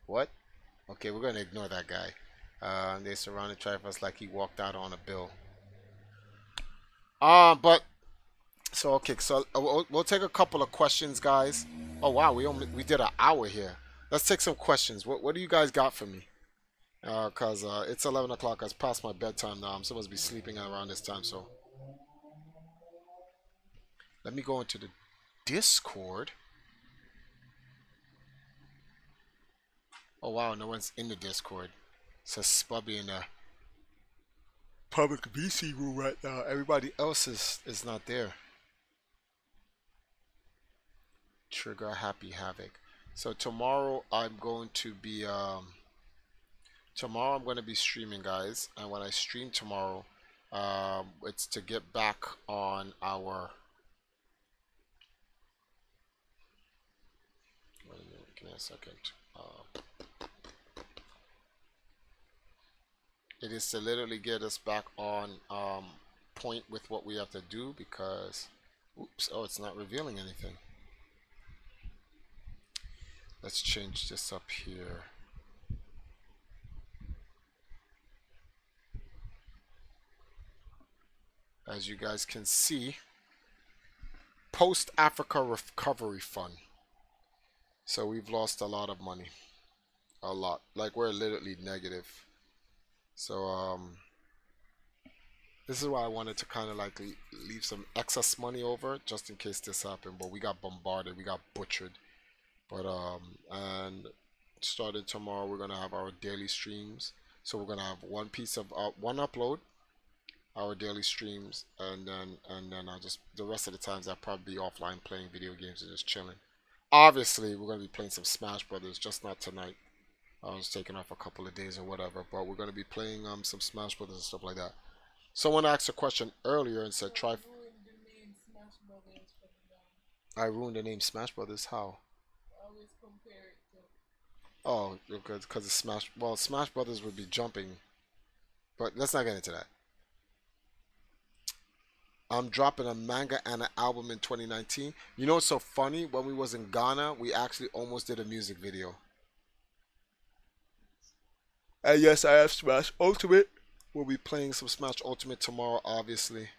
What? Okay, we're gonna ignore that guy. They surrounded Triforce like he walked out on a bill. But so okay, so we'll take a couple of questions, guys. Oh wow, we did an hour here. Let's take some questions. What do you guys got for me? Cause it's 11 o'clock. It's past my bedtime now. I'm supposed to be sleeping around this time, so let me go into the Discord. Oh wow, no one's in the Discord. So Spubby in the public VC room right now. Everybody else is not there. Trigger Happy Havoc. So tomorrow I'm going to be streaming, guys, and when I stream tomorrow, it's to get back on our wait a minute, give me a second. It is to literally get us back on point with what we have to do because oops, oh, it's not revealing anything. Let's change this up here. As you guys can see, post-Africa recovery fund. So we've lost a lot of money. A lot. Like we're literally negative. So this is why I wanted to kind of like leave some excess money over just in case this happened. But we got bombarded. We got butchered. But and starting tomorrow, we're gonna have our daily streams. So we're gonna have one piece of one upload, our daily streams, and then I'll just the rest of the times I'll probably be offline playing video games and just chilling. Obviously, we're gonna be playing some Smash Brothers, just not tonight. I was taking off a couple of days or whatever, but we're gonna be playing some Smash Brothers and stuff like that. Someone asked a question earlier and said, "Try." I ruined the name Smash Brothers. How? Oh, because it's Smash. Well, Smash Brothers would be jumping, but let's not get into that. I'm dropping a manga and an album in 2019. You know what's so funny? When we was in Ghana, we actually almost did a music video. And yes, I have Smash Ultimate. We'll be playing some Smash Ultimate tomorrow, obviously.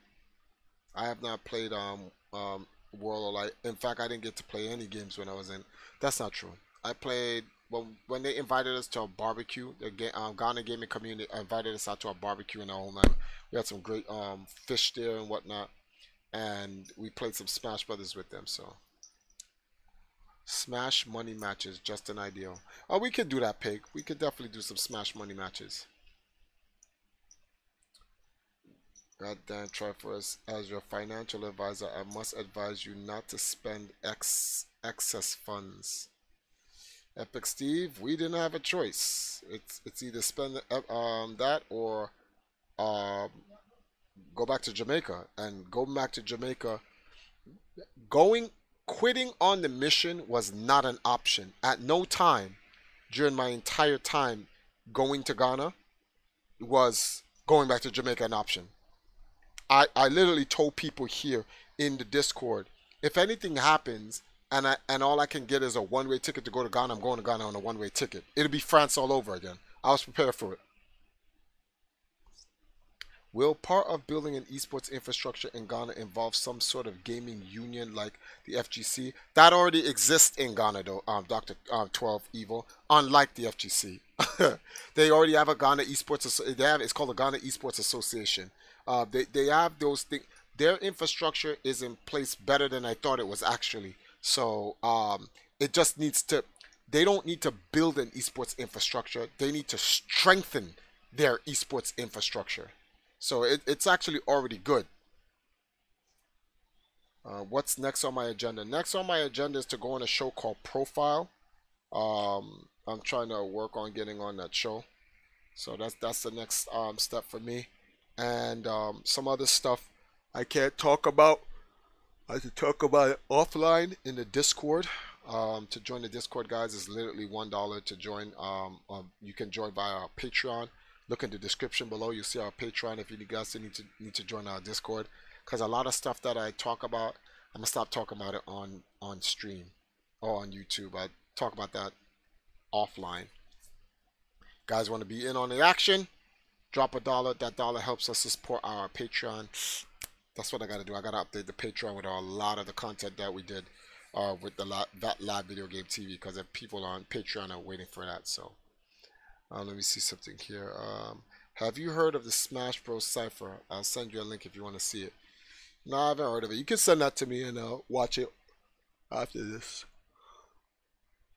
I have not played World of Light. In fact, I didn't get to play any games when I was in. That's not true. I played when they invited us to a barbecue. The Ghana gaming community invited us out to a barbecue in our whole night. We had some great fish there and whatnot, and we played some Smash Brothers with them. So Smash money matches, just an ideal. Oh, we could do that, Pig. We could definitely do some Smash money matches. Goddamn Triforce, as your financial advisor, I must advise you not to spend excess funds. Epic Steve, we didn't have a choice. It's either spend that or um, go back to Jamaica. And going back to Jamaica, quitting on the mission was not an option. At no time during my entire time going to Ghana was going back to Jamaica an option. I literally told people here in the Discord, if anything happens and all I can get is a one-way ticket to go to Ghana, I'm going to Ghana on a one-way ticket. It'll be France all over again. I was prepared for it. Will part of building an esports infrastructure in Ghana involve some sort of gaming union like the FGC? That already exists in Ghana though, Dr. 12 Evil, unlike the FGC. They already have a Ghana esports, it's called the Ghana Esports Association. They have those things. Their infrastructure is in place better than I thought it was actually. So it just needs to, they don't need to build an esports infrastructure. They need to strengthen their esports infrastructure. So it's actually already good. What's next on my agenda? Next on my agenda is to go on a show called Profile. I'm trying to work on getting on that show. So that's the next step for me. And some other stuff I can't talk about. I have to talk about it offline in the Discord. To join the Discord, guys, is literally $1 to join. You can join via our Patreon. Look in the description below. You'll see our Patreon if you guys need to join our Discord. Because a lot of stuff that I talk about, I'm gonna stop talking about it on stream or on YouTube. I talk about that offline. Guys want to be in on the action? Drop $1. That dollar helps us to support our Patreon. That's what I gotta do. I gotta update the Patreon with a lot of the content that we did with that live video game TV, because if people on Patreon are waiting for that. So let me see something here. Have you heard of the Smash Bros. Cypher? I'll send you a link if you want to see it. No, I haven't heard of it. You can send that to me and watch it after this.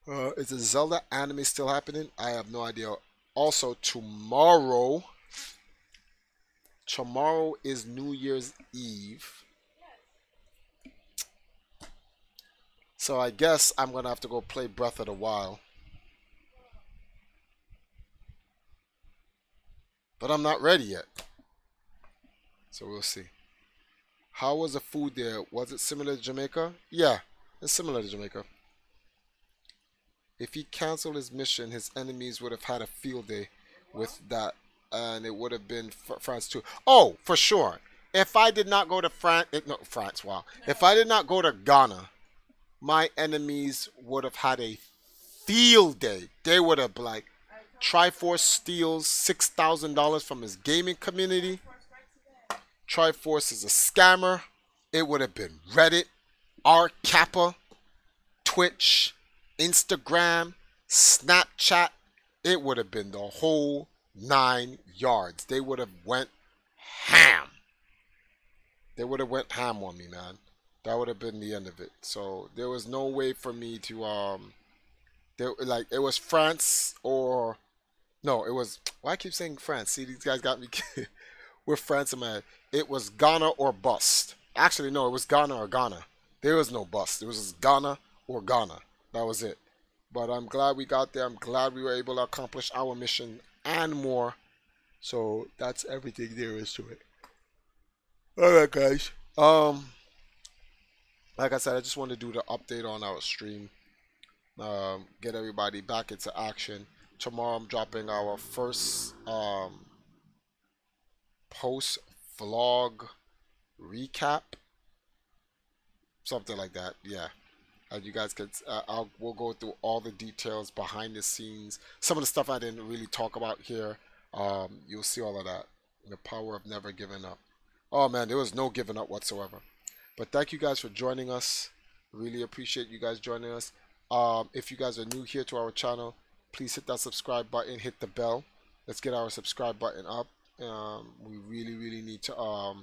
Is the Zelda anime still happening? I have no idea. Also, tomorrow is New Year's Eve. So I guess I'm going to have to go play Breath of the Wild. But I'm not ready yet. So we'll see. How was the food there? Was it similar to Jamaica? Yeah, it's similar to Jamaica. If he canceled his mission, his enemies would have had a field day with that. And it would have been France too. Oh, for sure. If I did not go to France, wow. If I did not go to Ghana, my enemies would have had a field day. They would have like, Triforce steals $6,000 from his gaming community. Triforce is a scammer. It would have been Reddit, R-Kappa, Twitch, Instagram, Snapchat. It would have been the whole 9 yards. They would have went ham. They would have went ham on me, man. That would have been the end of it. So there was no way for me to it was France or no, it was, why I keep saying France? See, these guys got me with France in my head. It was Ghana or bust. Actually, no, it was Ghana or Ghana. There was no bust. It was just Ghana or Ghana. That was it. But I'm glad we got there. I'm glad we were able to accomplish our mission and more. So that's everything there is to it. Alright, guys. Like I said, I just wanted to do the update on our stream. Get everybody back into action. Tomorrow I'm dropping our first post vlog recap, something like that. Yeah, you guys can we'll go through all the details behind the scenes, some of the stuff I didn't really talk about here. You'll see all of that. The power of never giving up. Oh man, there was no giving up whatsoever. But thank you guys for joining us. Really appreciate you guys joining us. If you guys are new here to our channel, please hit that subscribe button, hit the bell. Let's get our subscribe button up. We really need to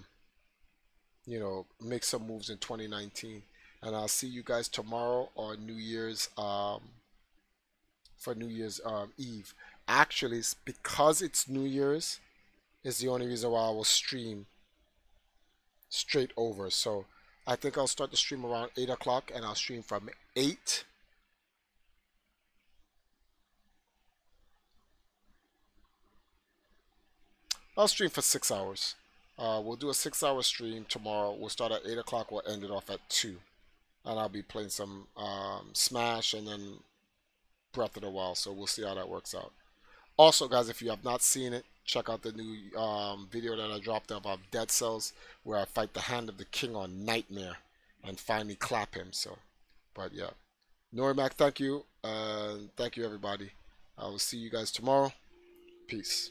make some moves in 2019. And I'll see you guys tomorrow on New Year's for New Year's Eve. Actually, because it's New Year's is the only reason why I will stream straight over. So I think I'll start the stream around 8 o'clock, and I'll stream from 8. I'll stream for 6 hours. We'll do a 6-hour stream tomorrow. We'll start at 8 o'clock. We'll end it off at 2. And I'll be playing some Smash and then Breath of the Wild. So we'll see how that works out. Also, guys, if you have not seen it, check out the new video that I dropped about Dead Cells, where I fight the Hand of the King on Nightmare and finally clap him. So, but yeah. Norimac, thank you. Thank you, everybody. I will see you guys tomorrow. Peace.